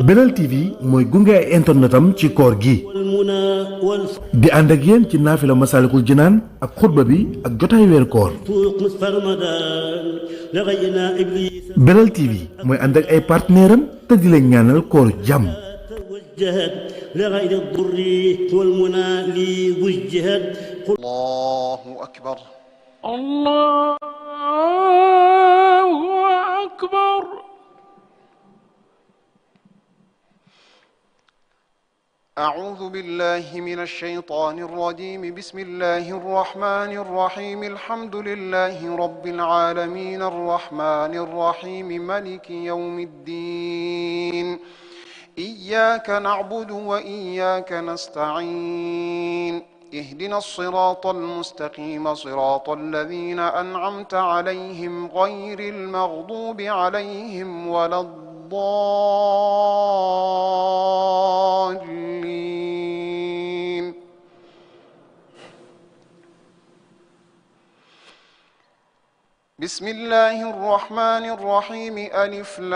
Belal TV mooy gunge ay internetam ci koor gi di ànd ak yéen ci naafila Masaalikul Jinaan ak xutba bi ak jotaay weer koor. Belal TV mooy ànd ak ay partenaire am te di leen ñaanal koor jàmm. Allahu akbar. Allahu akbar. أعوذ بالله من الشيطان الرجيم. بسم الله الرحمن الرحيم. الحمد لله رب العالمين الرحمن الرحيم مالك يوم الدين. إياك نعبد وإياك نستعين. اهدنا الصراط المستقيم صراط الذين أنعمت عليهم غير المغضوب عليهم ولا الضالين. بسم الله الرحمن الرحيم. ألف لام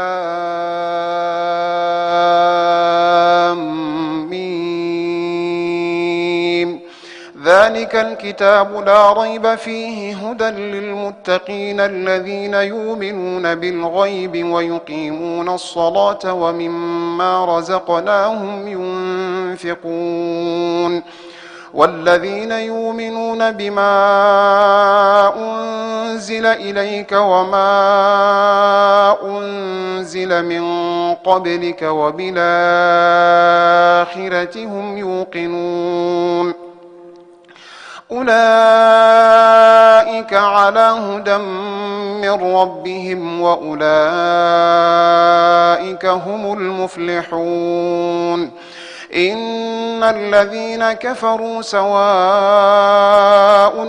ميم. ذلك الكتاب لا ريب فيه هدى للمتقين الذين يؤمنون بالغيب ويقيمون الصلاة ومما رزقناهم ينفقون والذين يؤمنون بما أنزل إليك وما أنزل من قبلك وبالآخرة هم يوقنون أولئك على هدى من ربهم وأولئك هم المفلحون. إن الذين كفروا سواء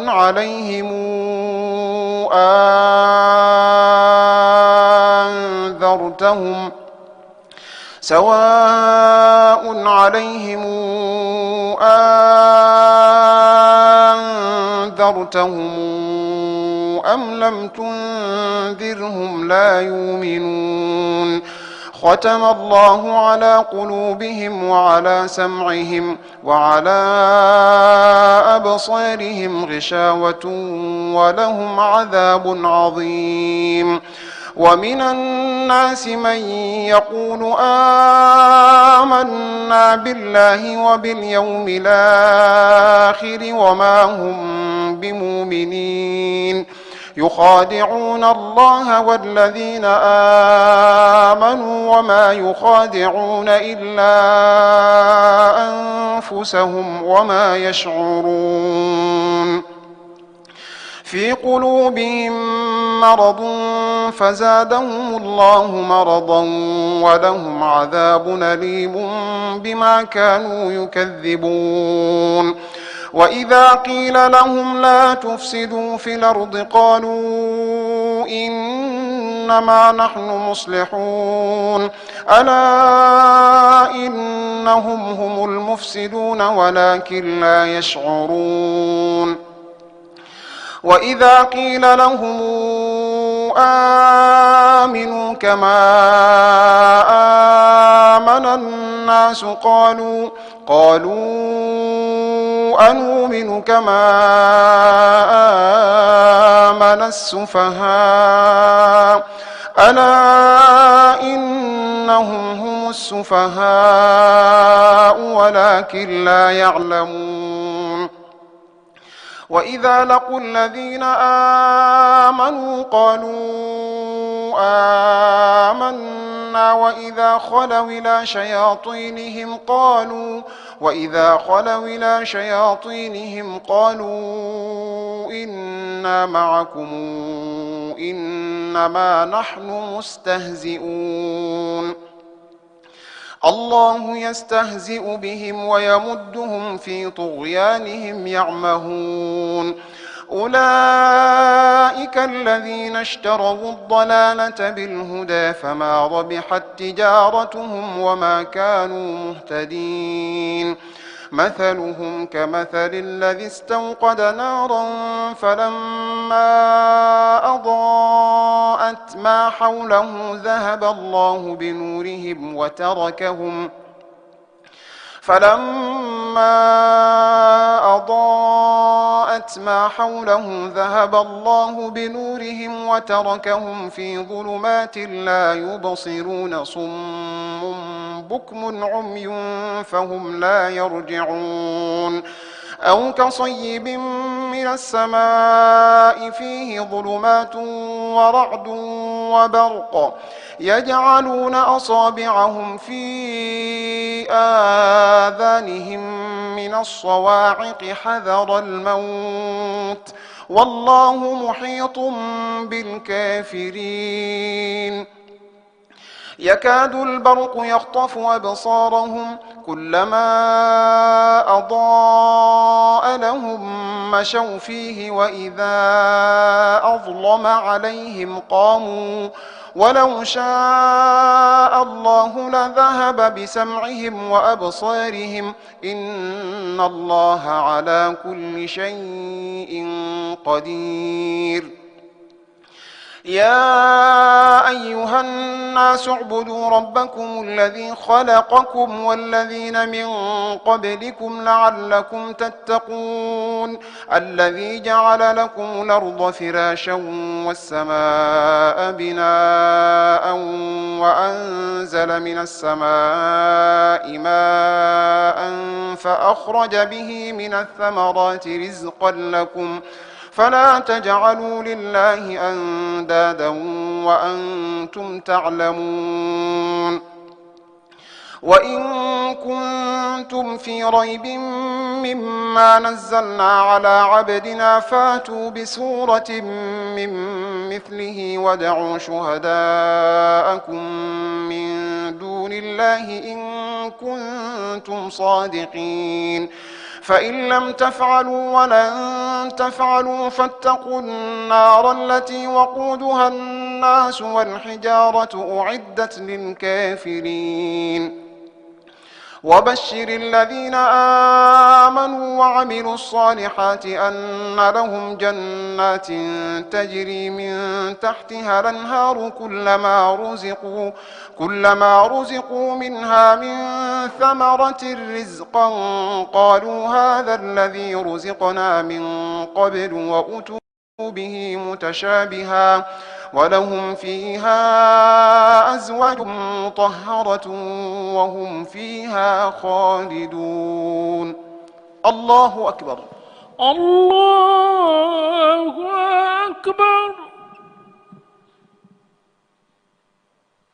عليهم أنذرتهم أم لم تنذرهم لا يؤمنون. ختم الله على قلوبهم وعلى سمعهم وعلى أبصارهم غشاوة ولهم عذاب عظيم. ومن الناس من يقول آمنا بالله وباليوم الآخر وما هم بمؤمنين. يخادعون الله والذين آمنوا وما يخادعون إلا أنفسهم وما يشعرون. في قلوبهم مرض فزادهم الله مرضا ولهم عذاب أليم بما كانوا يكذبون. وإذا قيل لهم لا تفسدوا في الأرض قالوا إنما نحن مصلحون ألا إنهم هم المفسدون ولكن لا يشعرون. وإذا قيل لهم آمنوا كما آمن الناس قالوا أنؤمن كما آمن السفهاء ألا إنهم هم السفهاء ولكن لا يعلمون. وإذا لقوا الذين آمنوا قالوا آمنا وإذا خلوا إلى شياطينهم قالوا إنا معكم إنما نحن مستهزئون. الله يستهزئ بهم ويمدهم في طغيانهم يعمهون. أولئك الذين اشتروا الضلالة بالهدى فما ربحت تجارتهم وما كانوا مهتدين. مثلهم كمثل الذي استوقد نارا فلما أضاءت ما حوله ذهب الله بنورهم وتركهم في ظلمات لا يبصرون صم بكم عمي فهم لا يرجعون أو كصيب من السماء فيه ظلمات ورعد وبرق يجعلون أصابعهم في آذانهم من الصواعق حذر الموت والله محيط بالكافرين يكاد البرق يخطف أبصارهم كلما أضاء لهم مشوا فيه وإذا أظلم عليهم قاموا ولو شاء الله لذهب بسمعهم وأبصارهم إن الله على كل شيء قدير يا أيها الناس اعبدوا ربكم الذي خلقكم والذين من قبلكم لعلكم تتقون الذي جعل لكم الأرض فراشا والسماء بناء وأنزل من السماء ماء فأخرج به من الثمرات رزقا لكم فلا تجعلوا لله أندادا وأنتم تعلمون وإن كنتم في ريب مما نزلنا على عبدنا فاتوا بسورة من مثله وادعوا شهداءكم من دون الله إن كنتم صادقين فإن لم تفعلوا ولن تفعلوا فاتقوا النار التي وقودها الناس والحجارة أعدت للكافرين وبشر الذين آمنوا وعملوا الصالحات أن لهم جنات تجري من تحتها الأنهار كلما رزقوا منها من ثمرة رزقا قالوا هذا الذي رزقنا من قبل وأتوا به متشابها ولهم فيها أزواج مطهرة وهم فيها خالدون الله أكبر الله أكبر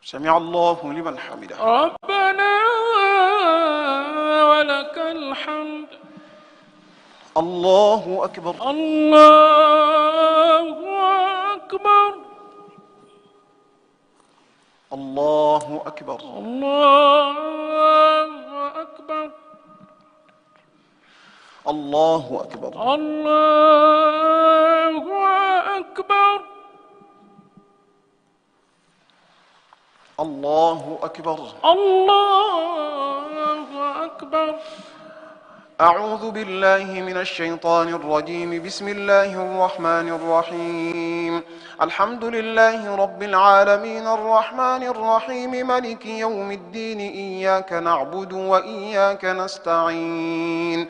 سمع الله لمن حمده ربنا ولك الحمد الله أكبر الله أكبر الله أكبر الله أكبر الله أكبر الله أكبر الله أكبر الله أكبر أعوذ بالله من الشيطان الرجيم بسم الله الرحمن الرحيم الحمد لله رب العالمين الرحمن الرحيم ملك يوم الدين إياك نعبد وإياك نستعين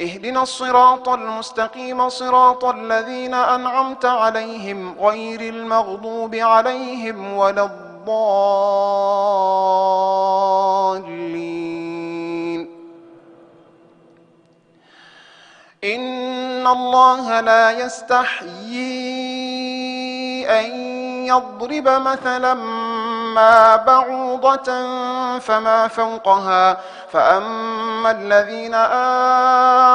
اهدنا الصراط المستقيم صراط الذين أنعمت عليهم غير المغضوب عليهم ولا الضالين إن الله لا يستحيي أن يضرب مثلا ما بعوضة فما فوقها فأما الذين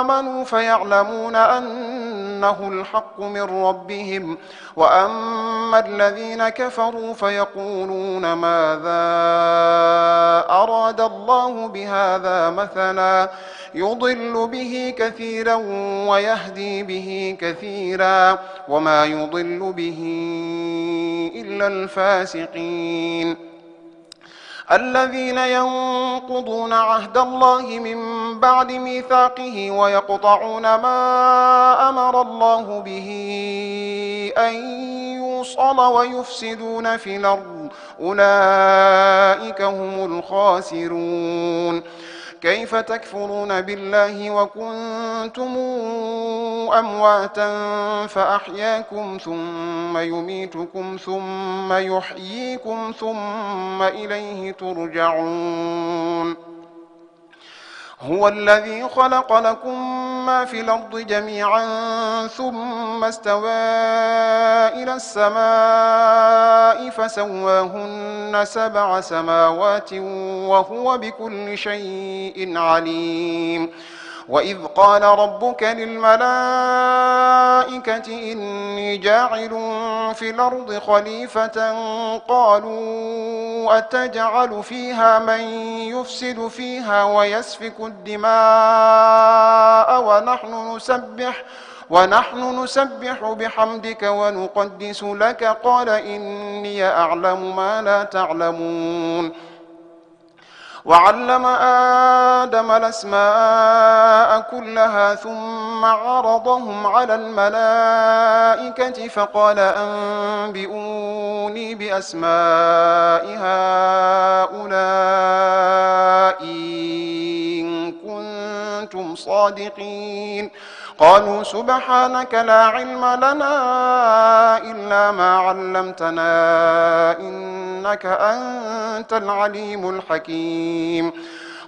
آمنوا فيعلمون أنه الحق من ربهم وأما الذين كفروا فيقولون ماذا أراد الله بهذا مثلا يضل به كثيرا ويهدي به كثيرا وما يضل به إلا الفاسقين الذين ينقضون عهد الله من بعد ميثاقه ويقطعون ما أمر الله به أن يوصل ويفسدون في الأرض أولئك هم الخاسرون. كيف تكفرون بالله وكنتم أمواتا فأحياكم ثم يميتكم ثم يحييكم ثم إليه ترجعون. هو الذي خلق لكم ما في الأرض جميعا ثم استوى إلى السماء فسواهن 7 سماوات وهو بكل شيء عليم. وإذ قال ربك للملائكة إني جاعل في الأرض خليفة قالوا أتجعل فيها من يفسد فيها ويسفك الدماء ونحن نسبح بحمدك ونقدس لك قال إني أعلم ما لا تعلمون. وعلم آدم الأسماء كلها ثم عرضهم على الملائكة فقال أنبئوني بأسماء هؤلاء إن كنتم صادقين. قالوا سبحانك لا علم لنا إلا ما علمتنا إنك أنت العليم الحكيم.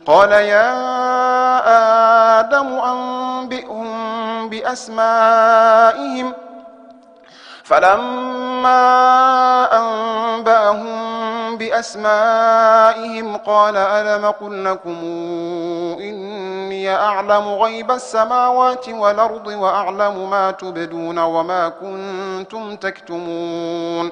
قال يا آدم أنبئهم بأسمائهم فلما أنبأهم بأسمائهم قال ألم قل لكم إني أعلم غيب السماوات والأرض وأعلم ما تبدون وما كنتم تكتمون.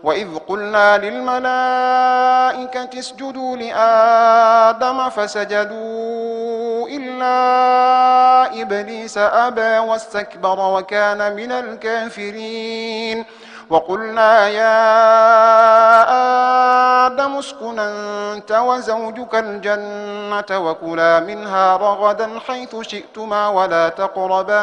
وإذ قلنا للملائكة اسجدوا لآدم فسجدوا إلا إبليس أبى واستكبر وكان من الكافرين. وقلنا يا آدم اسكن أنت وزوجك الجنة وكلا منها رغدا حيث شئتما ولا تقربا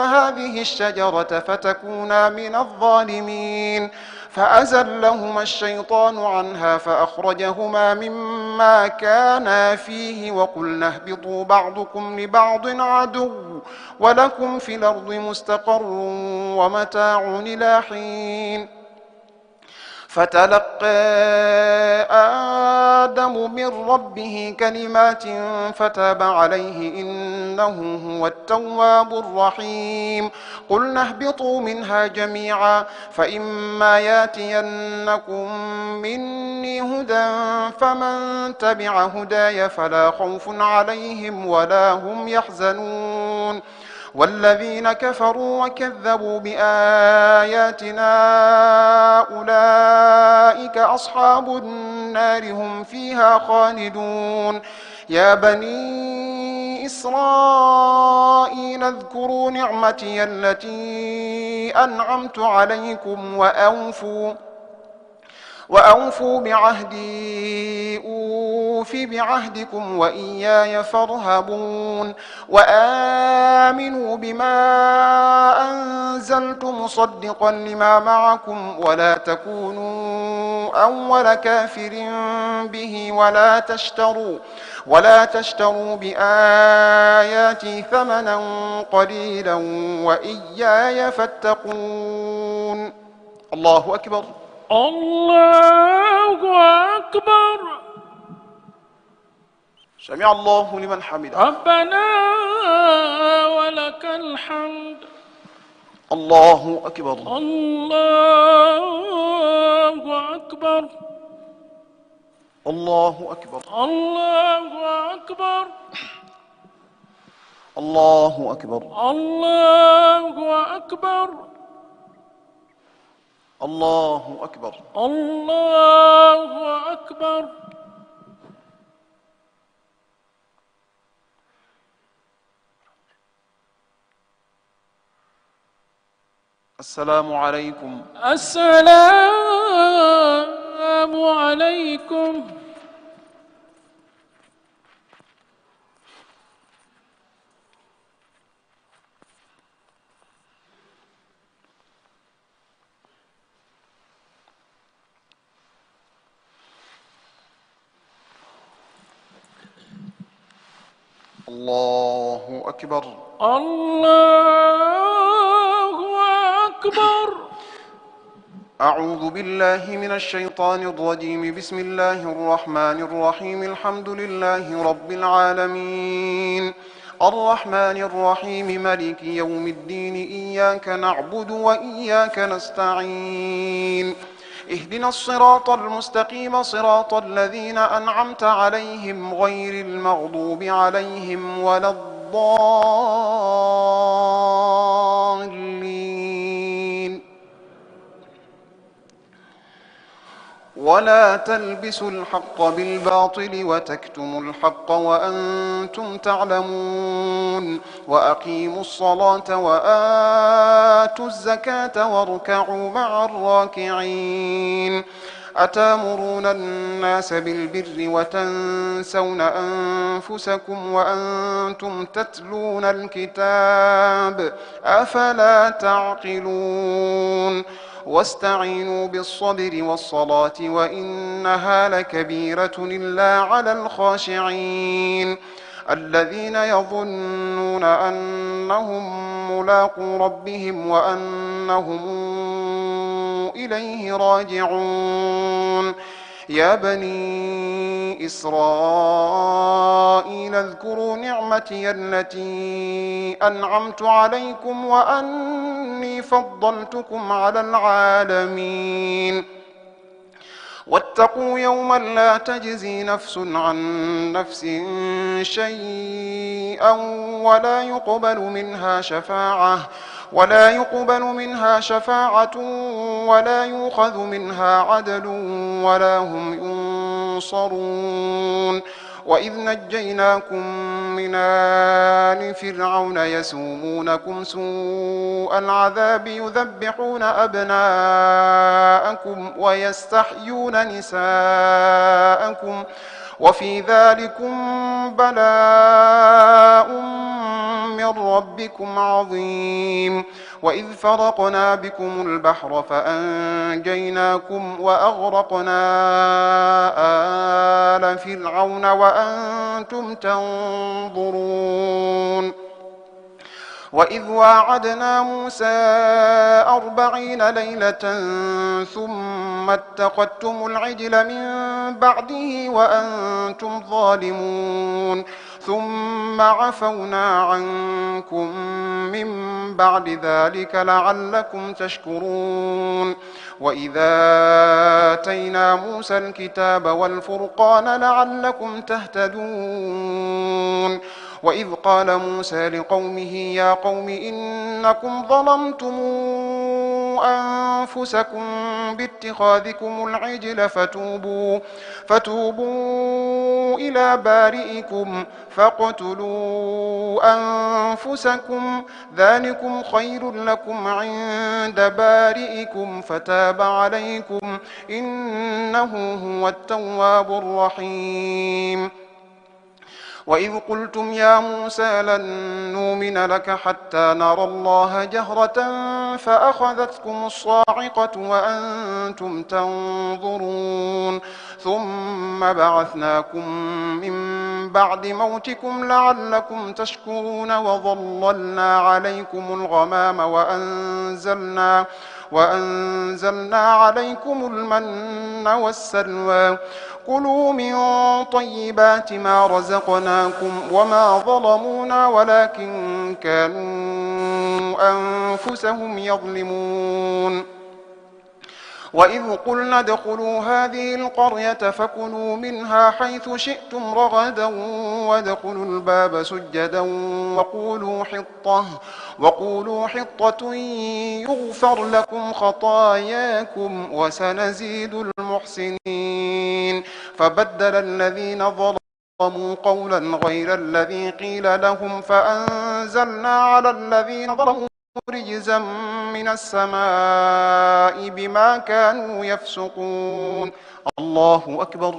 هذه الشجرة فتكونا من الظالمين. فأزلهما الشيطان عنها فأخرجهما مما كانا فيه وقلنا اهبطوا بعضكم لبعض عدو ولكم في الأرض مستقر ومتاع إلى حين. فتلقى آدم من ربه كلمات فتاب عليه إنه هو التواب الرحيم. قلنا اهبطوا منها جميعا فإما ياتينكم مني هدى فمن تبع هداي فلا خوف عليهم ولا هم يحزنون. والذين كفروا وكذبوا بآياتنا أولئك أصحاب النار هم فيها خالدون. يا بني إسرائيل اذكروا نعمتي التي أنعمت عليكم وأوفوا بعهدي أوف بعهدكم وإياي فارهبون. وآمنوا بما أنزلت مصدقا لما معكم ولا تكونوا أول كافر به ولا تشتروا بآياتي ثمنا قليلا وإياي فاتقون. الله أكبر. الله أكبر. سمع الله لمن حمده. ربنا ولك الحمد. الله أكبر. الله أكبر. الله أكبر. الله أكبر. الله أكبر. الله أكبر. الله أكبر. الله أكبر. السلام عليكم. السلام عليكم. الله أكبر. الله أكبر. أعوذ بالله من الشيطان الرجيم. بسم الله الرحمن الرحيم. الحمد لله رب العالمين الرحمن الرحيم مالك يوم الدين. إياك نعبد وإياك نستعين. اهدنا الصراط المستقيم صراط الذين أنعمت عليهم غير المغضوب عليهم ولا الضالين. ولا تلبسوا الحق بالباطل وتكتموا الحق وأنتم تعلمون. وأقيموا الصلاة وآتوا الزكاة واركعوا مع الراكعين. أتامرون الناس بالبر وتنسون أنفسكم وأنتم تتلون الكتاب أفلا تعقلون. واستعينوا بالصبر والصلاة وإنها لكبيرة إلا على الخاشعين الذين يظنون أنهم ملاقو ربهم وأنهم إليه راجعون. يا بني إسرائيل اذكروا نعمتي التي أنعمت عليكم وأني فضلتكم على العالمين. واتقوا يوما لا تجزي نفس عن نفس شيئا ولا يقبل منها شفاعة ولا يؤخذ منها عدل ولا هم ينصرون. وإذ نجيناكم من آل فرعون يسومونكم سوء العذاب يذبحون أبناءكم ويستحيون نساءكم وفي ذلكم بلاء من ربكم عظيم. وإذ فرقنا بكم البحر فأنجيناكم وأغرقنا آل فرعون وأنتم تنظرون. وإذ واعدنا موسى 40 ليلة ثم اتخذتم العجل من بعده وأنتم ظالمون ثم عفونا عنكم من بعد ذلك لعلكم تشكرون. وإذا آتينا موسى الكتاب والفرقان لعلكم تهتدون. وإذ قال موسى لقومه يا قوم إنكم ظلمتم أنفسكم باتخاذكم العجل فتوبوا إلى بارئكم فاقتلوا أنفسكم ذلكم خير لكم عند بارئكم فتاب عليكم إنه هو التواب الرحيم. وإذ قلتم يا موسى لن نؤمن لك حتى نرى الله جهرة فأخذتكم الصاعقة وأنتم تنظرون ثم بعثناكم من بعد موتكم لعلكم تشكرون. وظللنا عليكم الغمام وأنزلنا عليكم المن والسلوى كلوا من طيبات ما رزقناكم وما ظلمونا ولكن كانوا أنفسهم يظلمون. وإذ قلنا ادخلوا هذه القرية فكلوا منها حيث شئتم رغدا وادخلوا الباب سجدا وقولوا حطة يغفر لكم خطاياكم وسنزيد المحسنين. فبدل الذين ظلموا قولا غير الذي قيل لهم فأنزلنا على الذين ظلموا رجزا من السماء بما كانوا يفسقون الله أكبر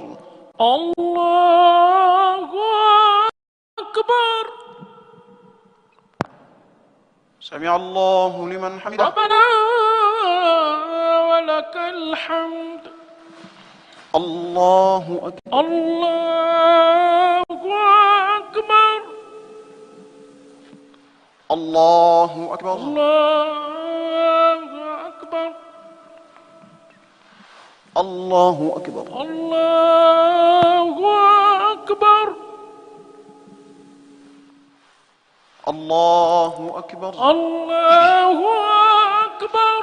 الله أكبر. سمع الله لمن حمده. ربنا ولك الحمد. الله أكبر. الله أكبر. الله أكبر. الله أكبر. الله أكبر. الله أكبر. الله أكبر. الله أكبر.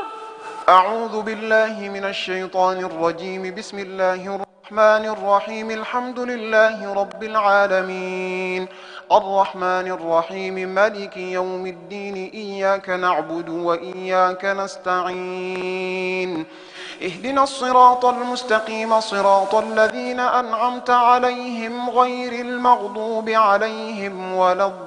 أعوذ بالله من الشيطان الرجيم. بسم الله الرحمن الرحيم. الحمد لله رب العالمين الرحمن الرحيم مالك يوم الدين إياك نعبد وإياك نستعين اهدنا الصراط المستقيم صراط الذين أنعمت عليهم غير المغضوب عليهم ولا الضالين.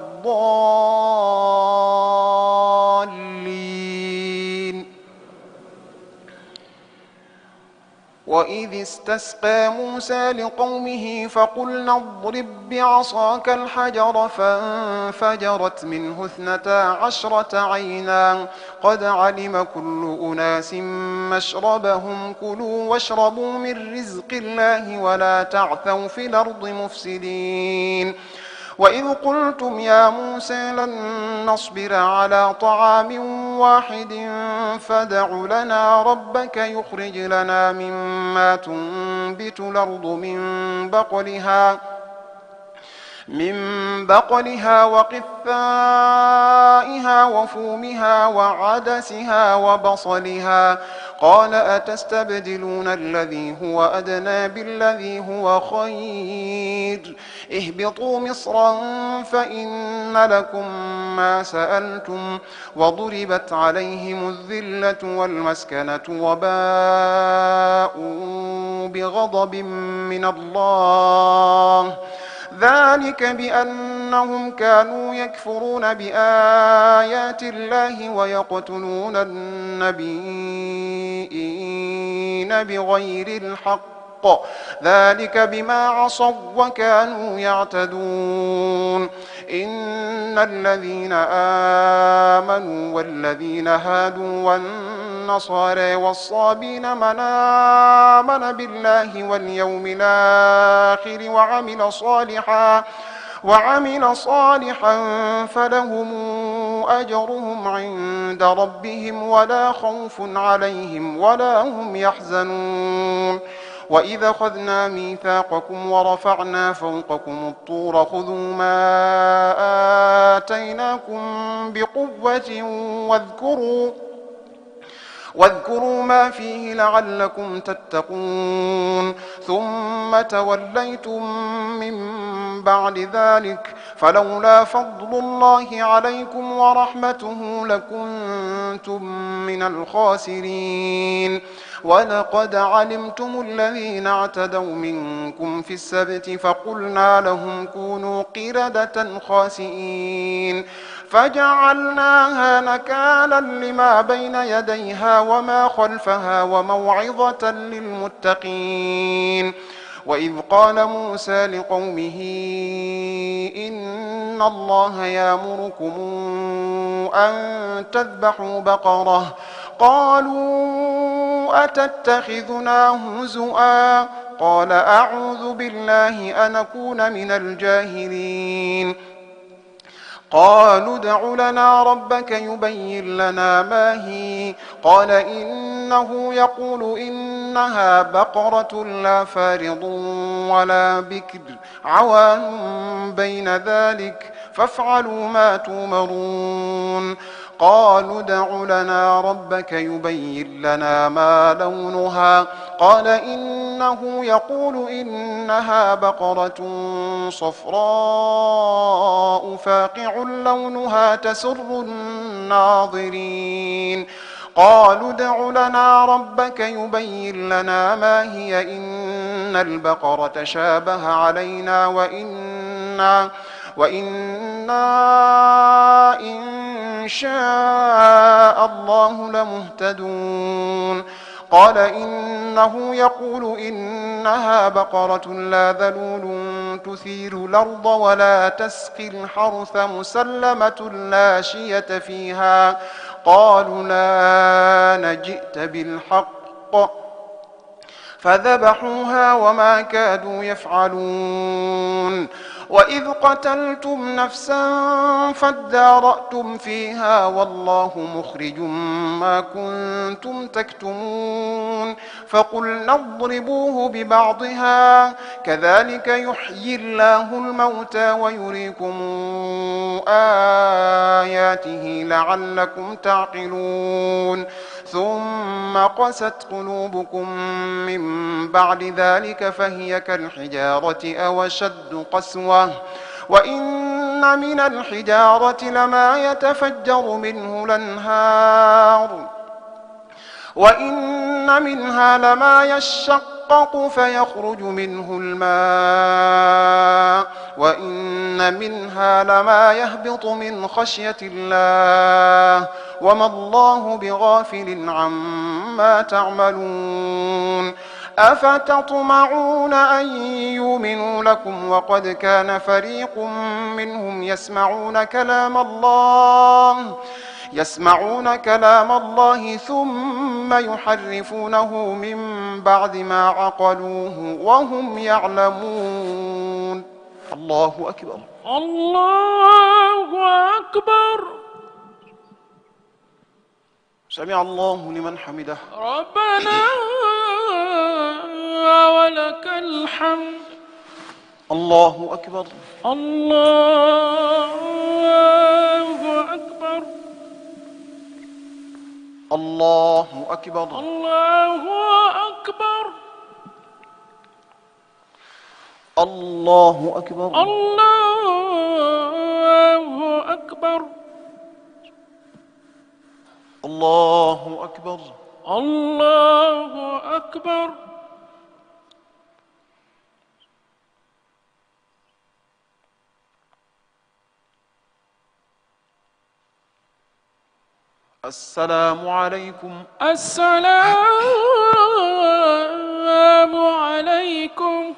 وإذ استسقى موسى لقومه فقلنا اضرب بعصاك الحجر فانفجرت منه 12 عينا قد علم كل أناس مشربهم كلوا واشربوا من رزق الله ولا تعثوا في الأرض مفسدين. وإذ قلتم يا موسى لن نصبر على طعام واحد فادع لنا ربك يخرج لنا مما تنبت الأرض من بقلها وقثائها وفومها وعدسها وبصلها قال أتستبدلون الذي هو أدنى بالذي هو خير اهبطوا مصرا فإن لكم ما سألتم وضربت عليهم الذلة والمسكنة وباءوا بغضب من الله ذلك بأنهم كانوا يكفرون بآيات الله ويقتلون النبيين بغير الحق ذلك بما عصوا وكانوا يعتدون. إن الذين آمنوا والذين هادوا والنصارى والصابين من آمن بالله واليوم الآخر وعمل صالحا فلهم أجرهم عند ربهم ولا خوف عليهم ولا هم يحزنون. وإذا أخذنا ميثاقكم ورفعنا فوقكم الطور خذوا ما آتيناكم بقوة واذكروا ما فيه لعلكم تتقون ثم توليتم من بعد ذلك فلولا فضل الله عليكم ورحمته لكنتم من الخاسرين. ولقد علمتم الذين اعتدوا منكم في السبت فقلنا لهم كونوا قردة خاسئين فجعلناها نكالا لما بين يديها وما خلفها وموعظة للمتقين. وإذ قال موسى لقومه إن الله يأمركم أن تذبحوا بقرة قالوا أتتخذنا هزؤا قال أعوذ بالله أن أكون من الجاهلين. قالوا ادع لنا ربك يبين لنا ما هي قال إنه يقول إنها بقرة لا فارض ولا بكر عوان بين ذلك فافعلوا ما تؤمرون. قالوا ادع لنا ربك يبين لنا ما لونها قال إنه يقول إنها بقرة صفراء فاقع لونها تسر الناظرين. قالوا ادع لنا ربك يبين لنا ما هي إن البقرة شابه علينا وإنا إن شاء الله لمهتدون قال إنه يقول إنها بقرة لا ذلول تثير الأرض ولا تسقي الحرث مسلمة لا شية فيها قالوا لا جئت بالحق فذبحوها وما كادوا يفعلون وإذ قتلتم نفسا فادارأتم فيها والله مخرج ما كنتم تكتمون فقلنا اضربوه ببعضها كذلك يحيي الله الموتى ويريكم آياته لعلكم تعقلون ثم قست قلوبكم من بعد ذلك فهي كالحجارة أو أشد قسوة وإن من الحجارة لما يتفجر منه الأنهار وإن منها لما يشقق فيخرج منه الماء وإن منها لما يهبط من خشية الله وما الله بغافل عما تعملون أفتطمعون أن يؤمنوا لكم وقد كان فريق منهم يسمعون كلام الله ثم يحرفونه من بعد ما عقلوه وهم يعلمون الله أكبر الله أكبر سمع الله لمن حمده ربنا ولك الحمد الله أكبر الله أكبر الله أكبر الله أكبر الله أكبر الله أكبر الله أكبر الله أكبر السلام عليكم السلام عليكم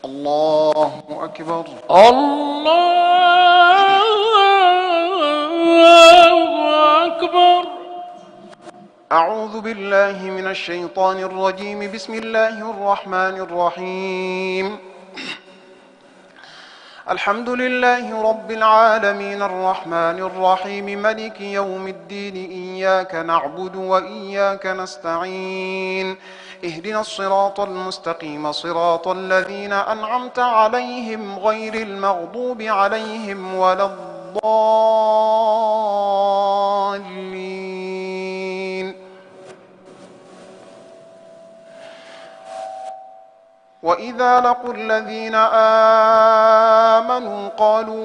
الله أكبر الله أكبر أعوذ بالله من الشيطان الرجيم بسم الله الرحمن الرحيم الحمد لله رب العالمين الرحمن الرحيم ملك يوم الدين إياك نعبد وإياك نستعين اهدنا الصراط المستقيم صراط الذين أنعمت عليهم غير المغضوب عليهم ولا الضالين وإذا لقوا الذين آمنوا قالوا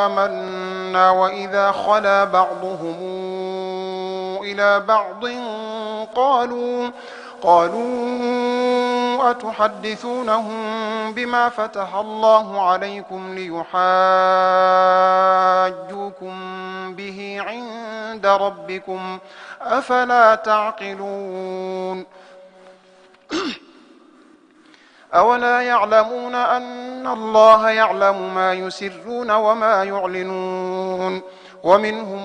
آمنا وإذا خلا بعضهم إلى بعض قالوا أتحدثونهم بما فتح الله عليكم ليحاجوكم به عند ربكم أفلا تعقلون أولا يعلمون أن الله يعلم ما يسرون وما يعلنون ومنهم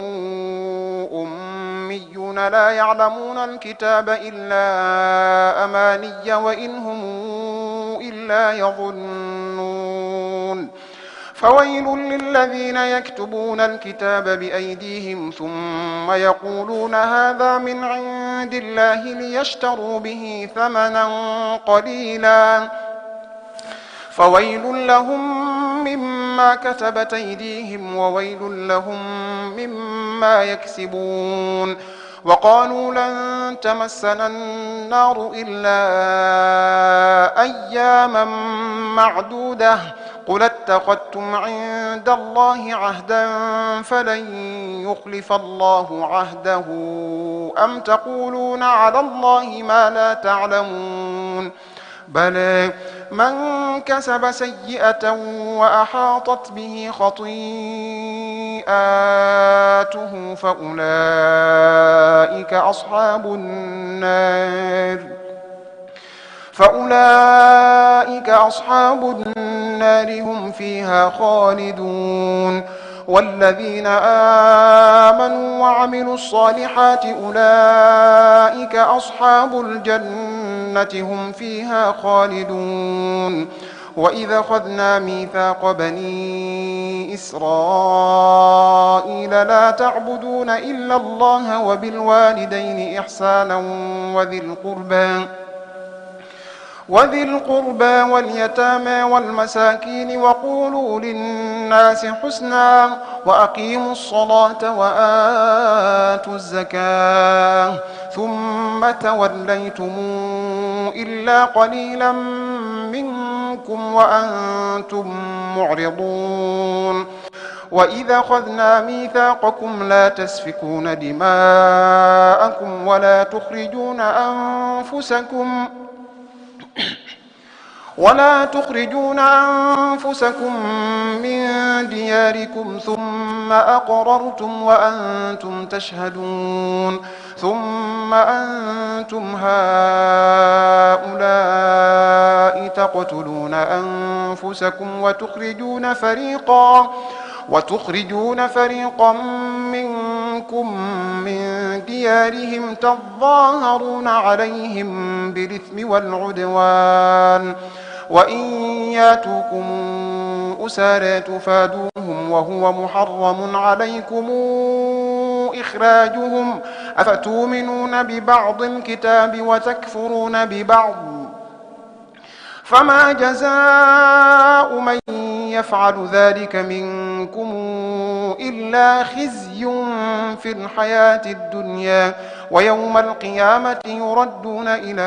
أميون لا يعلمون الكتاب إلا أماني وإن هم إلا يظنون فويل للذين يكتبون الكتاب بأيديهم ثم يقولون هذا من عند الله ليشتروا به ثمنا قليلا فويل لهم مما كتبت أيديهم وويل لهم مما يكسبون وقالوا لن تمسنا النار إلا أياما معدودة قل اتخذتم عند الله عهدا فلن يخلف الله عهده أم تقولون على الله ما لا تعلمون بلى من كسب سيئة وأحاطت به خطيئاته فأولئك أصحاب النار هم فيها خالدون والذين آمنوا وعملوا الصالحات أولئك أصحاب الجنة هم فيها خالدون وإذا أخذنا ميثاق بني إسرائيل لا تعبدون إلا الله وبالوالدين إحسانا وذي القربى واليتامى والمساكين وقولوا للناس حسنا وأقيموا الصلاة وآتوا الزكاة ثم توليتم إلا قليلا منكم وأنتم معرضون وإذا أخذنا ميثاقكم لا تسفكون دماءكم ولا تخرجون أنفسكم من دياركم ثم أقررتم وأنتم تشهدون ثم أنتم هؤلاء تقتلون أنفسكم وتخرجون فريقا منكم من ديارهم تظاهرون عليهم بالإثم والعدوان وإن ياتوكم أسارى تفادوهم وهو محرم عليكم إخراجهم أفتؤمنون ببعض الكتاب وتكفرون ببعض فما جزاء من يفعل ذلك منكم إلا خزي في الحياة الدنيا ويوم القيامة يردون إلى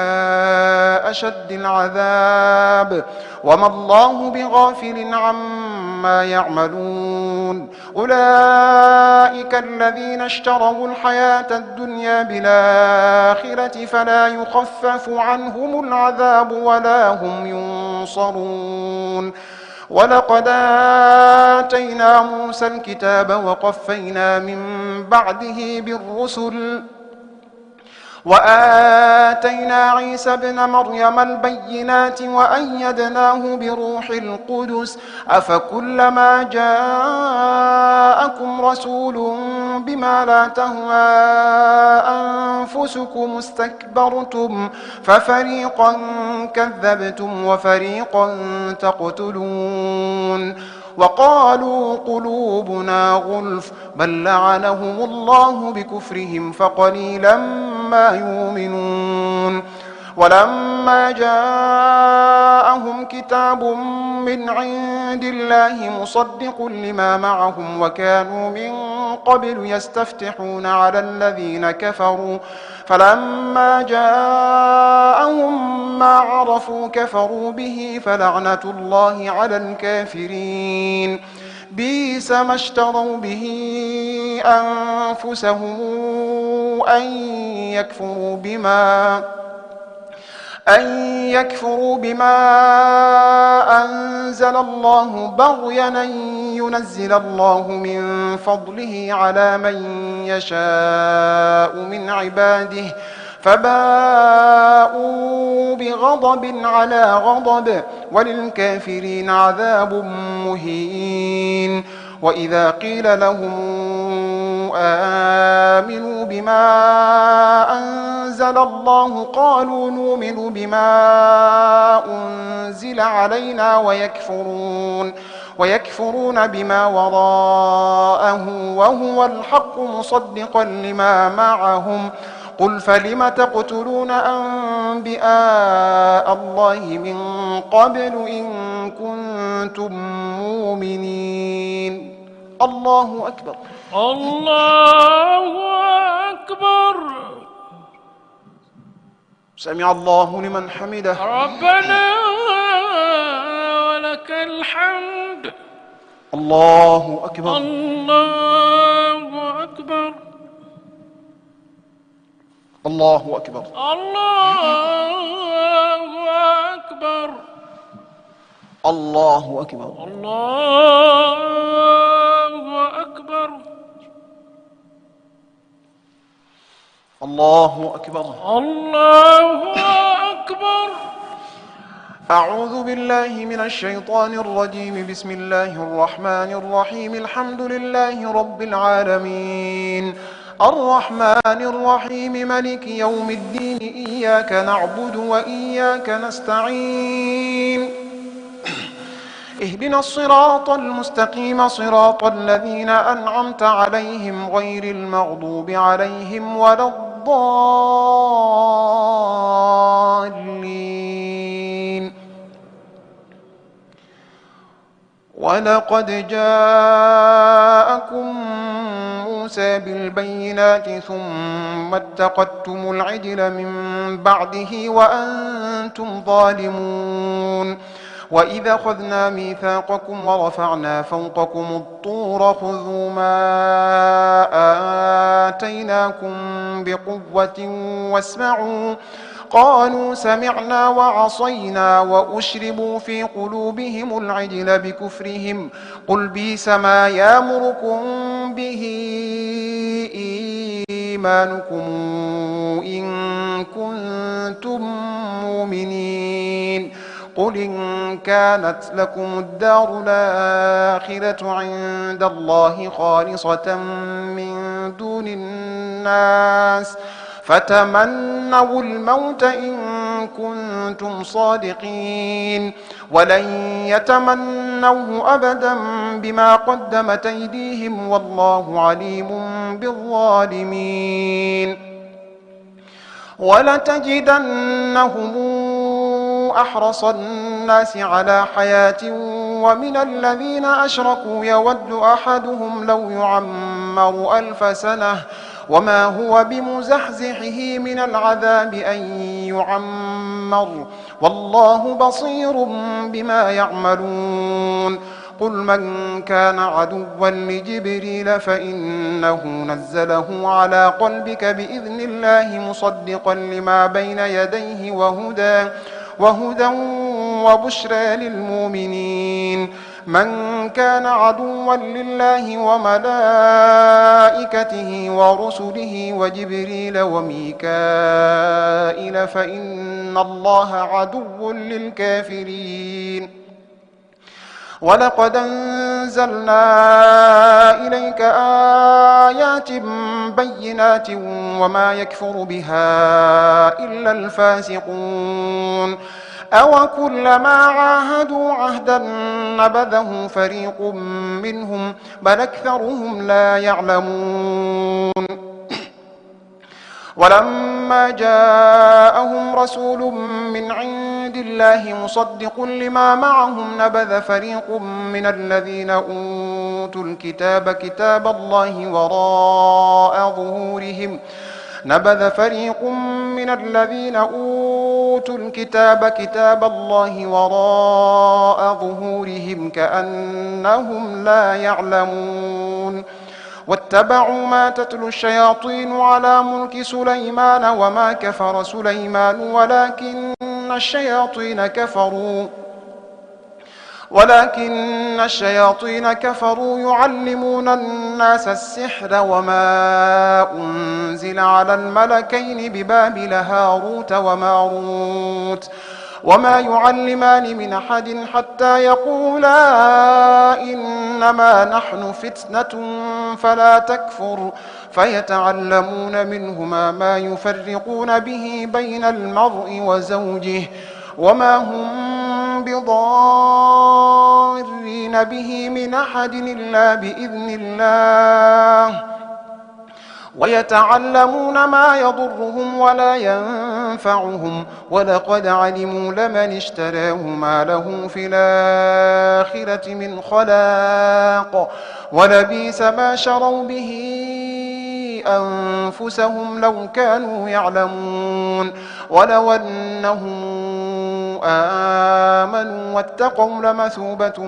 أشد العذاب وما الله بغافل عما يعملون أولئك الذين اشتروا الحياة الدنيا بالآخرة فلا يخفف عنهم العذاب ولا هم ينصرون ولقد آتينا موسى الكتاب وقفينا من بعده بالرسل وآتينا عيسى ابن مريم البينات وأيدناه بروح القدس أفكلما جاءكم رسول بما لا تهوى أنفسكم استكبرتم ففريقا كذبتم وفريقا تقتلون وقالوا قلوبنا غلف بل لعنهم الله بكفرهم فقليلا ما يؤمنون ولما جاءهم كتاب من عند الله مصدق لما معهم وكانوا من قبل يستفتحون على الذين كفروا فلما جاءهم ما عرفوا كفروا به فلعنة الله على الكافرين بئس ما اشتروا به أنفسهم أن يكفروا بما أنزل الله بغيا أن ينزل الله من فضله على من يشاء من عباده فباءوا بغضب على غضب وللكافرين عذاب مهين. وإذا قيل لهم آمنوا بما أنزل الله قالوا نؤمن بما أنزل علينا ويكفرون بما وراءه وهو الحق مصدقا لما معهم. قل فلم تقتلون أنبياء الله من قبل إن كنتم مؤمنين. الله أكبر. الله أكبر. سمع الله لمن حمده. ربنا ولك الحمد. الله أكبر. الله أكبر. الله أكبر. الله أكبر. الله أكبر. الله أكبر. الله أكبر. الله أكبر. أعوذ بالله من الشيطان الرجيم. بسم الله الرحمن الرحيم. الحمد لله رب العالمين الرحمن الرحيم ملك يوم الدين. إياك نعبد وإياك نستعين. اهدنا الصراط المستقيم صراط الذين أنعمت عليهم غير المغضوب عليهم ولا الضالين. ولقد جاءكم موسى بالبينات ثم اتخذتم العجل من بعده وأنتم ظالمون. وإذا أخذنا ميثاقكم ورفعنا فوقكم الطور خذوا ما آتيناكم بقوة واسمعوا. قالوا سمعنا وعصينا وأشربوا في قلوبهم العجل بكفرهم. قل بئس ما يأمركم به إيمانكم إن كنتم مؤمنين. قل إن كانت لكم الدار الآخرة عند الله خالصة من دون الناس فتمنوا الموت إن كنتم صادقين ولن يتمنوه أبدا بما قدمت أيديهم والله عليم بالظالمين. ولتجدنهم أحرص الناس على حياة ومن الذين أشركوا يود أحدهم لو يعمر 1000 سنة وما هو بمزحزحه من العذاب أن يعمر والله بصير بما يعملون. قل من كان عدوا لجبريل فإنه نزله على قلبك بإذن الله مصدقا لما بين يديه وهدى وبشرى للمؤمنين. من كان عدوا لله وملائكته ورسله وجبريل وميكائيل فإن الله عدو للكافرين. ولقد أنزلنا إليك آيات بينات وما يكفر بها إلا الفاسقون. أوكلما عاهدوا عهدا نبذه فريق منهم بل أكثرهم لا يعلمون. ولما جاءهم رسول من عند الله مصدق لما معهم نبذ فريق من الذين أوتوا الكتاب كتاب الله وراء ظهورهم كأنهم لا يعلمون. واتبعوا ما تتلو الشياطين على ملك سليمان وما كفر سليمان ولكن الشياطين كفروا ولكن الشياطين كفروا يعلمون الناس السحر وما أنزل على الملكين ببابل هاروت وماروت وما يعلمان من أحد حتى يقولا إنما نحن فتنة فلا تكفر فيتعلمون منهما ما يفرقون به بين المرء وزوجه وما هم بضارين به من أحد إلا بإذن الله ويتعلمون ما يضرهم ولا ينفعهم ولقد علموا لمن اشتراه ما له في الآخرة من خلاق ولبئس ما شروا به أنفسهم لو كانوا يعلمون ولو أنهم آمنوا واتقوا لمثوبة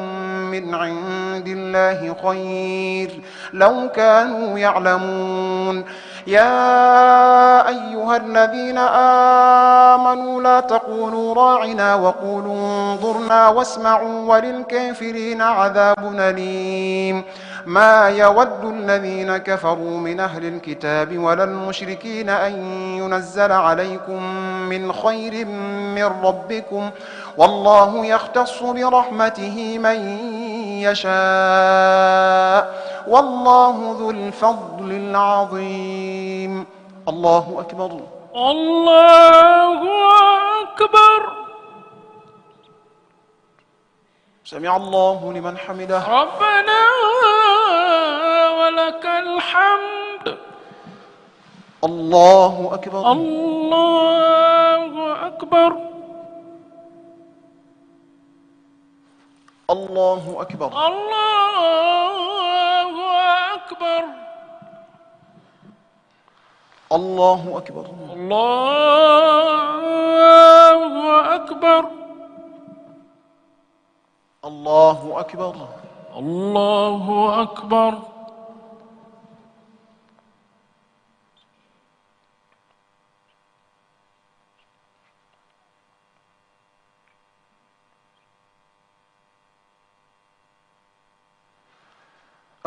من عند الله خير لو كانوا يعلمون يا أيها الذين آمنوا لا تقولوا راعنا وقولوا انظرنا واسمعوا وللكافرين عذاب أليم ما يود الذين كفروا من أهل الكتاب ولا المشركين أن ينزل عليكم من خير من ربكم والله يختص برحمته من يشاء والله ذو الفضل العظيم الله أكبر الله أكبر. سمع الله لمن حمده ربنا ولك الحمد. الله أكبر الله أكبر. الله أكبر الله أكبر. الله أكبر الله أكبر. الله أكبر الله أكبر.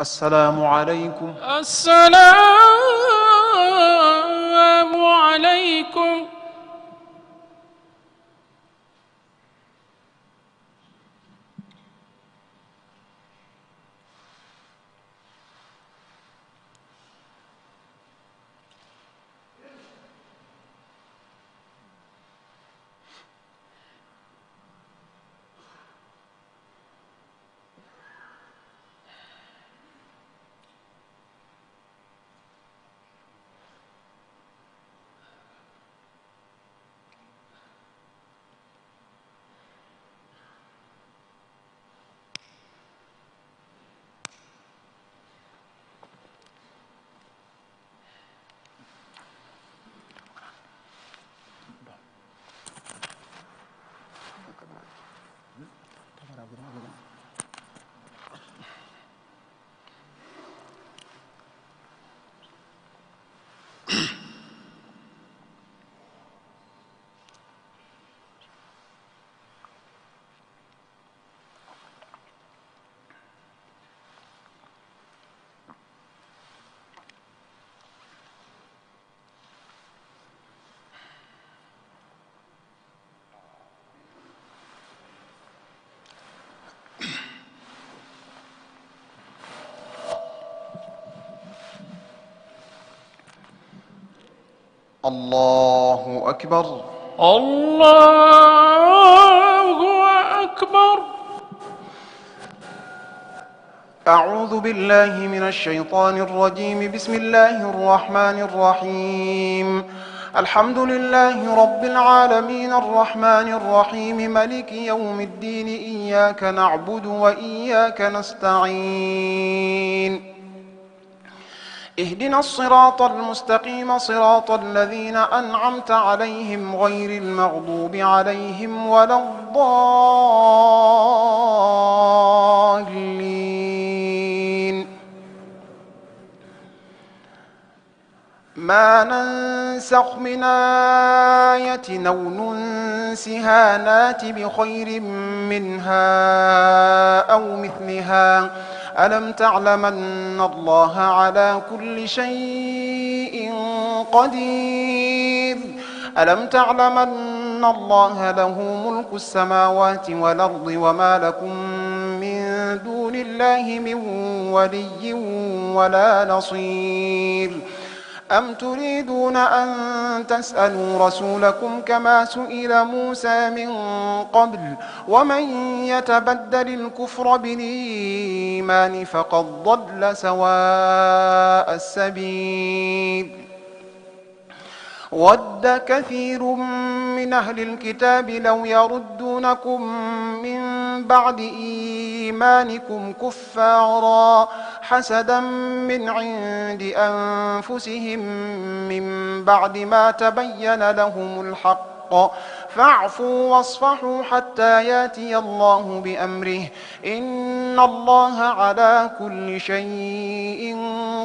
السلام عليكم السلام عليكم. الله أكبر الله أكبر. أعوذ بالله من الشيطان الرجيم بسم الله الرحمن الرحيم الحمد لله رب العالمين الرحمن الرحيم ملك يوم الدين إياك نعبد وإياك نستعين اهدنا الصراط المستقيم صراط الذين أنعمت عليهم غير المغضوب عليهم ولا الضالين ما ننسخ من آية أو ننسها نات بخير منها أو مثلها ألم تعلم أن الله على كل شيء قدير ألم تعلم أن الله له ملك السماوات والأرض وما لكم من دون الله من ولي ولا نصير أم تريدون أن تسألوا رسولكم كما سئل موسى من قبل ومن يتبدل الكفر بالإيمان فقد ضل سواء السبيل ود كثير من أهل الكتاب لو يردونكم من بعد إيمانكم كفارا حسدا من عند أنفسهم من بعد ما تبين لهم الحق فاعفوا واصفحوا حتى ياتي الله بأمره إن الله على كل شيء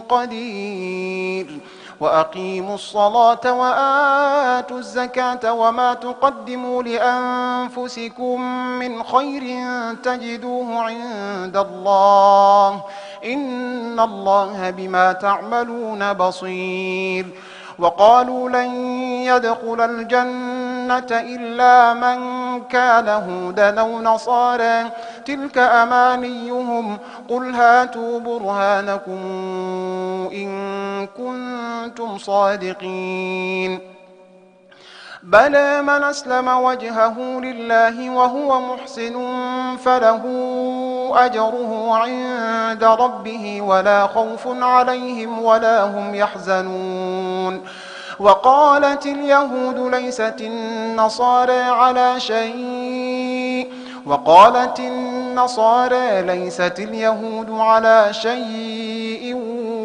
قدير وأقيموا الصلاة وآتوا الزكاة وما تقدموا لأنفسكم من خير تجدوه عند الله إن الله بما تعملون بصير وقالوا لن يدخل الجنة إلا من كان هودا أو نصارى تلك أمانيهم قل هاتوا برهانكم إن كنتم صادقين بلى من أسلم وجهه لله وهو محسن فله أجره عند ربه ولا خوف عليهم ولا هم يحزنون وقالت اليهود ليست النصارى على شيء وقالت النصارى ليست اليهود على شيء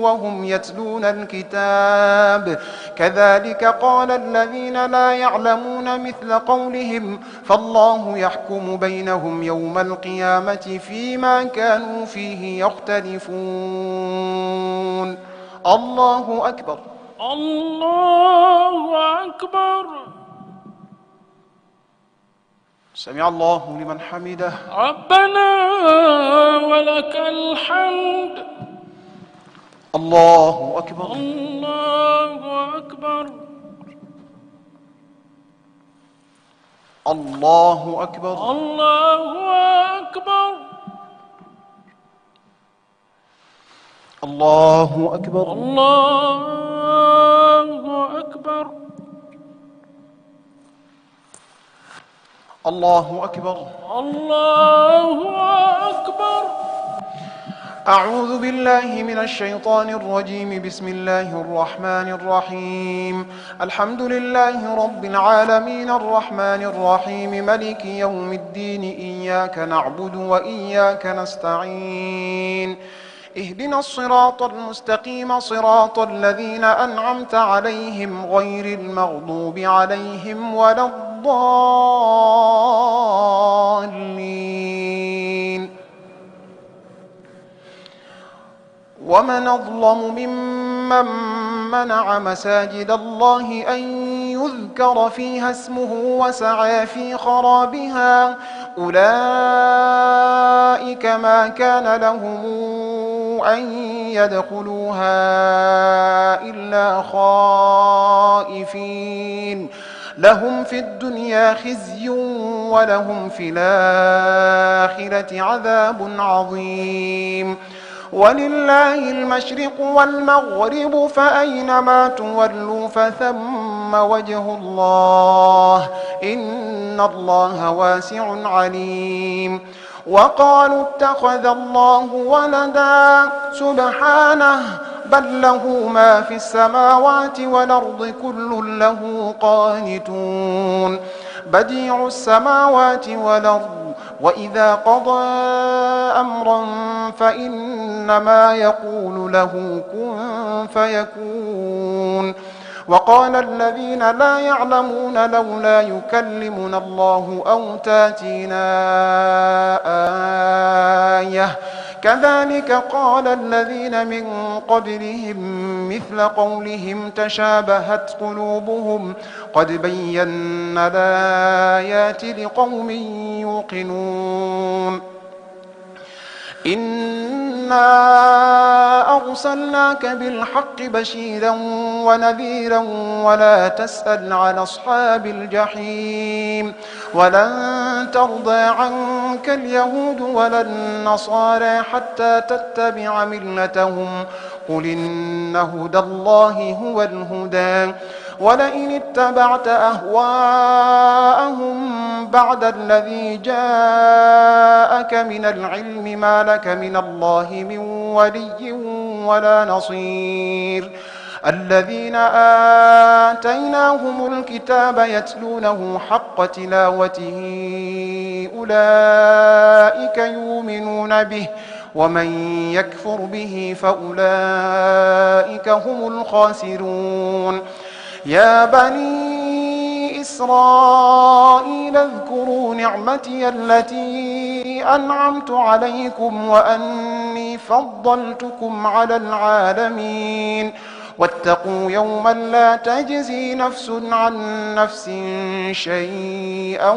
وهم يتلون الكتاب كذلك قال الذين لا يعلمون مثل قولهم فالله يحكم بينهم يوم القيامة فيما كانوا فيه يختلفون الله أكبر الله أكبر سمع الله لمن حمده ربنا ولك الحمد الله أكبر الله أكبر الله أكبر الله أكبر الله أكبر الله أكبر الله أكبر الله أكبر أعوذ بالله من الشيطان الرجيم بسم الله الرحمن الرحيم الحمد لله رب العالمين الرحمن الرحيم ملك يوم الدين إياك نعبد وإياك نستعين اهدنا الصراط المستقيم صراط الذين أنعمت عليهم غير المغضوب عليهم ولا الضالين ومن أظلم ممن منع مساجد الله أن يذكر فيها اسمه وسعى في خرابها أولئك ما كان لهم أن يدخلوها إلا خائفين لهم في الدنيا خزي ولهم في الآخرة عذاب عظيم ولله المشرق والمغرب فأينما تولوا فثم وجه الله إن الله واسع عليم وقالوا اتخذ الله ولدا سبحانه بل له ما في السماوات والأرض كل له قانتون بديع السماوات والأرض وإذا قضى أمرا فإنما يقول له كن فيكون وقال الذين لا يعلمون لولا يكلمنا الله أو تاتينا آية كذلك قال الذين من قبلهم مثل قولهم تشابهت قلوبهم قد بينا الآيات لقوم يوقنون إنا أرسلناك بالحق بشيرا ونذيرا ولا تسأل عن أصحاب الجحيم ولن ترضى عنك اليهود ولا النصارى حتى تتبع ملتهم قل إن هدى الله هو الهدى ولئن اتبعت أهواءهم بعد الذي جاءك من العلم ما لك من الله من ولي ولا نصير الذين آتيناهم الكتاب يتلونه حق تلاوته أولئك يؤمنون به ومن يكفر به فأولئك هم الخاسرون يا بني إسرائيل اذكروا نعمتي التي أنعمت عليكم وأني فضلتكم على العالمين واتقوا يوما لا تجزي نفس عن نفس شيئا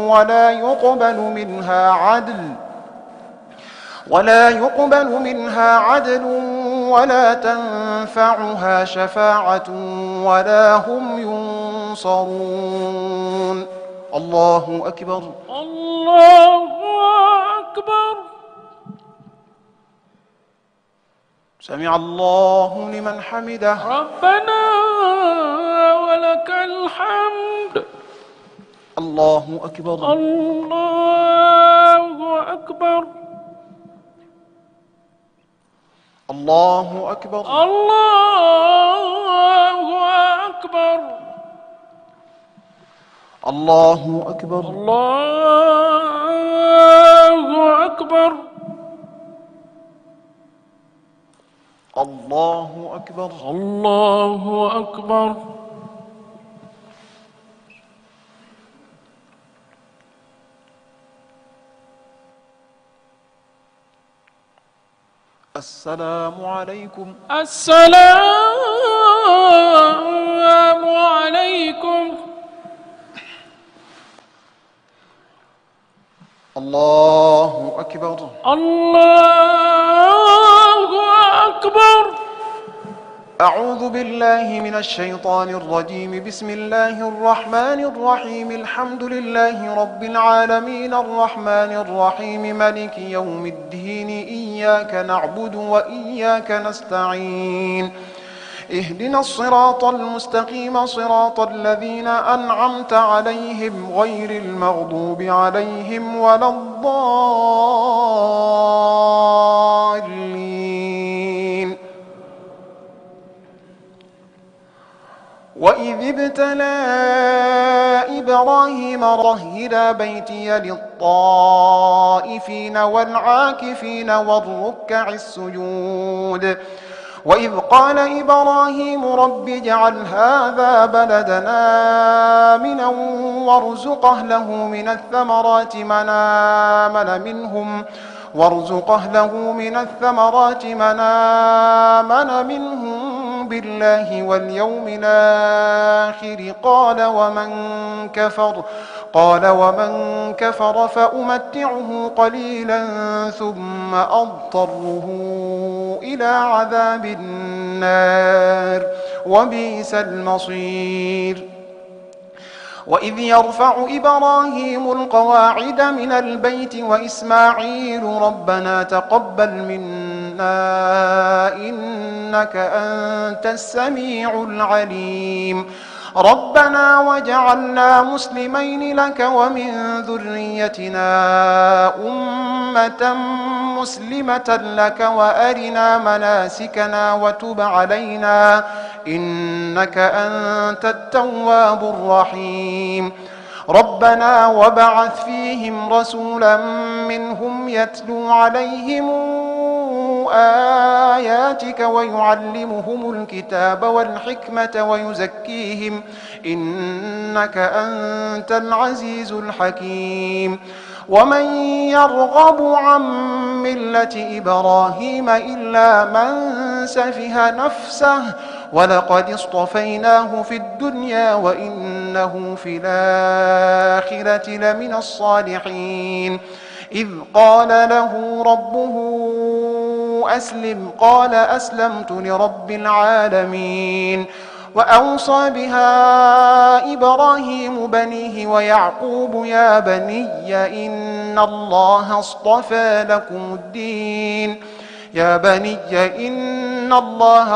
ولا يقبل منها عدل ولا تنفعها شفاعة ولا هم ينصرون الله أكبر الله أكبر. سمع الله لمن حمده ربنا ولك الحمد. الله أكبر الله أكبر. الله أكبر الله أكبر. الله أكبر الله أكبر. الله أكبر الله أكبر. السلام عليكم السلام عليكم. الله أكبر الله أكبر. أعوذ بالله من الشيطان الرجيم بسم الله الرحمن الرحيم الحمد لله رب العالمين الرحمن الرحيم مالك يوم الدين إياك نعبد وإياك نستعين اهدنا الصراط المستقيم صراط الذين أنعمت عليهم غير المغضوب عليهم ولا الضالين وإذ ابتلى إبراهيم رهن بيتي للطائفين والعاكفين والركع السجود وإذ قال إبراهيم رب اجعل هذا بلدنا آمنا وارزق أهله من الثمرات من آمن منهم بالله واليوم الآخر قال ومن كفر فأمتعه قليلا ثم أضطره إلى عذاب النار وبئس المصير وإذ يرفع إبراهيم القواعد من البيت وإسماعيل ربنا تقبل منا إنك أنت السميع العليم ربنا وجعلنا مسلمين لك ومن ذريتنا أمة مسلمة لك وأرنا مناسكنا وتب علينا إنك أنت التواب الرحيم ربنا وبعث فيهم رسولا منهم يتلو عليهم آياتك ويعلمهم الكتاب والحكمة ويزكيهم إنك أنت العزيز الحكيم ومن يرغب عن ملة إبراهيم إلا من سفه نفسه ولقد اصطفيناه في الدنيا وإنه في الآخرة لمن الصالحين إذ قال له ربه أسلم قال أسلمت لرب العالمين وأوصى بها إبراهيم بنيه ويعقوب يا بني إن الله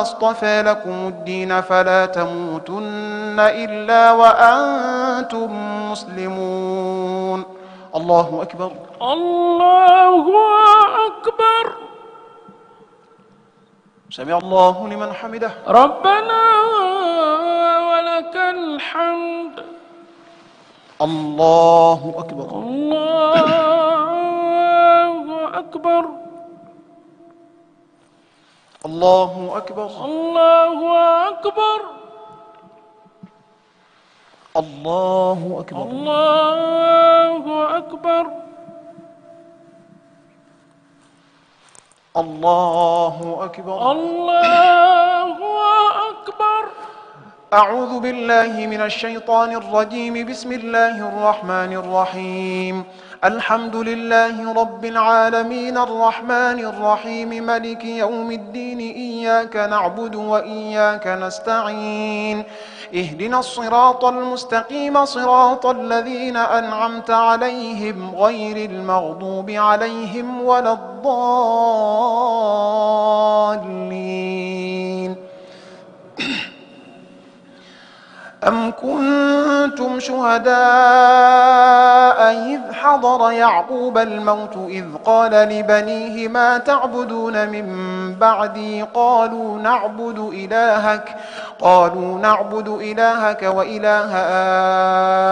اصطفى لكم الدين فلا تموتن إلا وأنتم مسلمون. الله أكبر. الله أكبر. سمع الله لمن حمده. ربنا ولك الحمد. الله أكبر. الله أكبر. الله أكبر. الله أكبر. الله أكبر. الله أكبر. الله أكبر. الله أكبر. أعوذ بالله من الشيطان الرجيم. بسم الله الرحمن الرحيم. الحمد لله رب العالمين الرحمن الرحيم مالك يوم الدين إياك نعبد وإياك نستعين اهدنا الصراط المستقيم صراط الذين أنعمت عليهم غير المغضوب عليهم ولا الضالين. أم كنتم شهداء إذ حضر يعقوب الموت إذ قال لبنيه ما تعبدون من بعدي قالوا نعبد إلهك وإله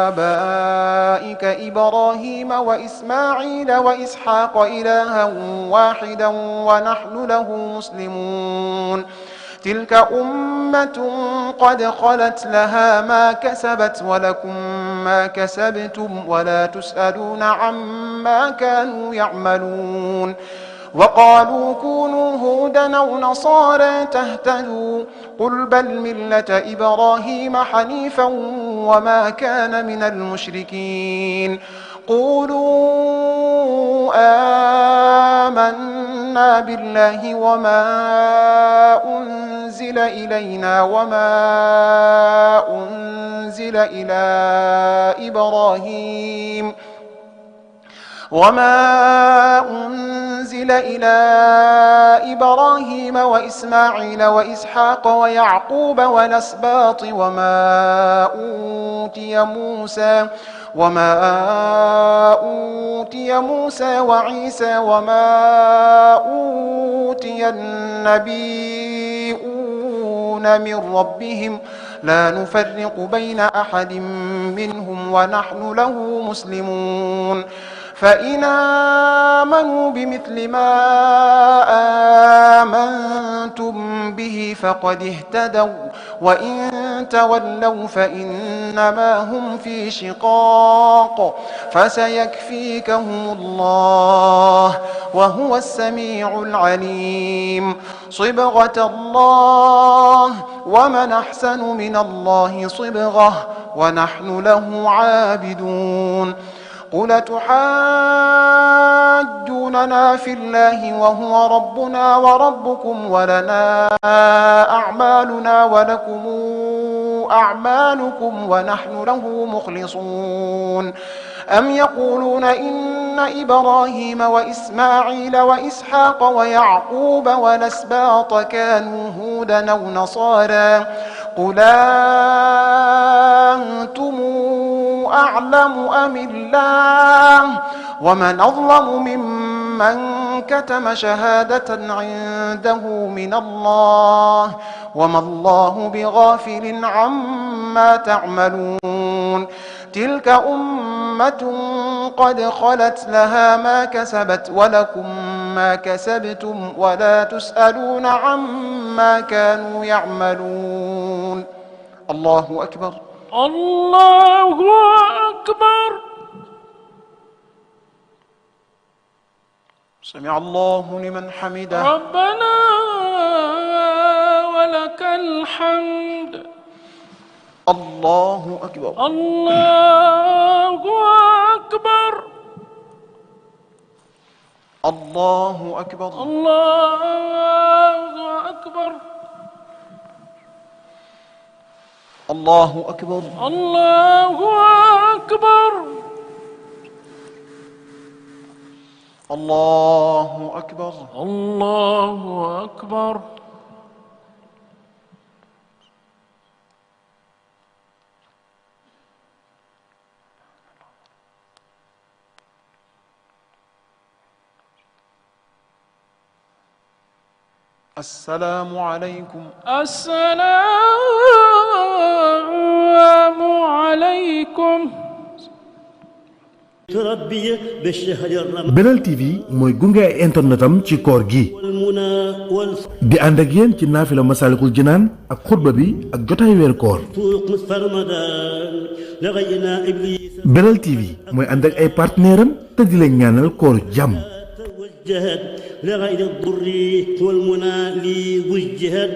آبائك إبراهيم وإسماعيل وإسحاق إلها واحدا ونحن له مسلمون تلك أمة قد خلت لها ما كسبت ولكم ما كسبتم ولا تسألون عما كانوا يعملون وقالوا كونوا هودا أو نصارى تهتدوا قل بل ملة إبراهيم حنيفا وما كان من المشركين قولوا آمنا بالله وما أنزل إلينا وما أنزل إلى إبراهيم وإسماعيل وإسحاق ويعقوب والأسباط وما أوتي موسى وعيسى وما أوتي النبيون من ربهم لا نفرق بين أحد منهم ونحن له مسلمون فإن آمنوا بمثل ما آمنتم به فقد اهتدوا وإن تولوا فإنما هم في شقاق فسيكفيكهم الله وهو السميع العليم صبغة الله ومن أحسن من الله صبغة ونحن له عابدون قل تحاجوننا في الله وهو ربنا وربكم ولنا أعمالنا ولكم أعمالكم ونحن له مخلصون أم يقولون إن إبراهيم وإسماعيل وإسحاق ويعقوب والأسباط كانوا هودا أو نصارى قل أنتم أعلم أم الله ومن أظلم ممن كتم شهادة عنده من الله وما الله بغافل عما تعملون تلك أمة قد خلت لها ما كسبت ولكم ما كسبتم ولا تسألون عما كانوا يعملون الله أكبر. الله أكبر. سمع الله لمن حمده. ربنا ولك الحمد. الله أكبر. الله أكبر. الله أكبر. الله أكبر. الله أكبر. الله أكبر. الله أكبر. الله أكبر. السلام عليكم. السلام عليكم. Belal TV mooy gunge ay internetam ci koor gi di ànd ak yéen ci naafila Masaalikul Jinaan ak xutba bi ak jotaay weer koor. Belal TV mooy ànd ak ay partenaire am te di leen ñaanal koor jàmm. لغير الضر والمنى لي وجهت